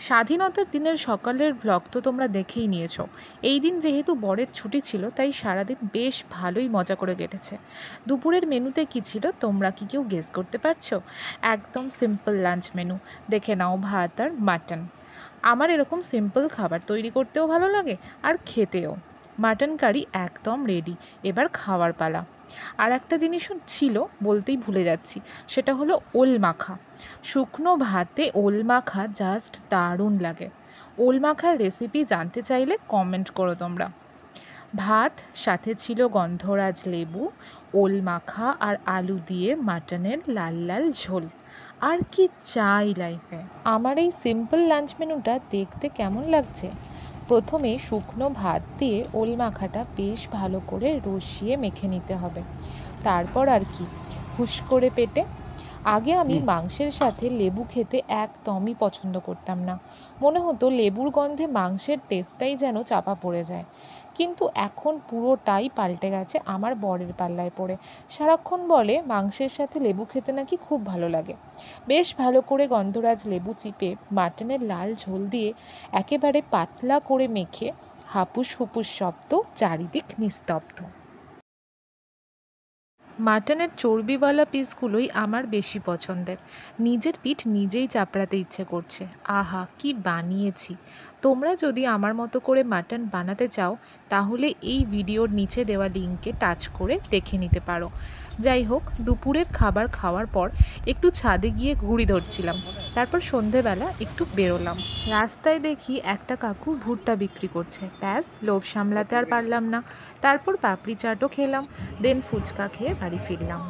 স্বাধীনতার দিনের সকালের ব্লগ তো তোমরা দেখেই নিয়েছো। এই দিন যেহেতু বরের ছুটি ছিল তাই সারাদিন বেশ ভালোই মজা করে কেটেছে। দুপুরের মেনুতে কী ছিল তোমরা কি কেউ গেস করতে পারছো? একদম সিম্পল লাঞ্চ মেনু, দেখে নাও, ভাত আর মাটন। আমার এরকম সিম্পল খাবার তৈরি করতেও ভালো লাগে আর খেতেও। মাটন কারি একদম রেডি, এবার খাওয়ার পালা। আর একটা জিনিসও ছিল, বলতেই ভুলে যাচ্ছি, সেটা হলো ওল মাখা। শুকনো ভাতে ওল মাখা জাস্ট দারুণ লাগে। ওল মাখার রেসিপি জানতে চাইলে কমেন্ট করো তোমরা। ভাত, সাথে ছিল গন্ধরাজ লেবু, ওল মাখা আর আলু দিয়ে মাটনের লাল লাল ঝোল। আর কি চাই লাইফে। আমার এই সিম্পল লাঞ্চ মেনুটা দেখতে কেমন লাগছে? প্রথমে শুকনো ভাত দিয়ে ওল মাখাটা বেশ ভালো করে রসিয়ে মেখে নিতে হবে। তারপর আর কি, হুশ করে পেটে। আগে আমি মাংসের সাথে লেবু খেতে একদমই পছন্দ করতাম না। মনে হতো লেবুর গন্ধে মাংসের টেস্টটাই যেন চাপা পড়ে যায়। কিন্তু এখন পুরোটাই পাল্টে গেছে আমার বরের পাল্লায় পড়ে। সারাক্ষণ বলে মাংসের সাথে লেবু খেতে নাকি খুব ভালো লাগে। বেশ ভালো করে গন্ধরাজ লেবু চিপে মাটনের লাল ঝোল দিয়ে একেবারে পাতলা করে মেখে হাপুস হুপুস শব্দ, চারিদিক নিস্তব্ধ। মাটনের চর্বিওয়ালা পিসগুলোই আমার বেশি পছন্দের। নিজের পিঠ নিজেই চাপড়াতে ইচ্ছে করছে। আহা, কি বানিয়েছি! তোমরা যদি আমার মতো করে মাটন বানাতে চাও তাহলে এই ভিডিওর নিচে দেওয়া লিঙ্কে টাচ করে দেখে নিতে পারো। যাই হোক, দুপুরের খাবার খাওয়ার পর একটু ছাদে গিয়ে ঘুড়ি ধরছিলাম। তারপর সন্ধেবেলা একটু বেরোলাম। রাস্তায় দেখি একটা কাকু ভুট্টা বিক্রি করছে। ব্যাস, লোভ সামলাতে আর পারলাম না। তারপর পাপড়ি চাটও খেলাম, দেন ফুচকা খেয়ে বাড়ি ফিরলাম।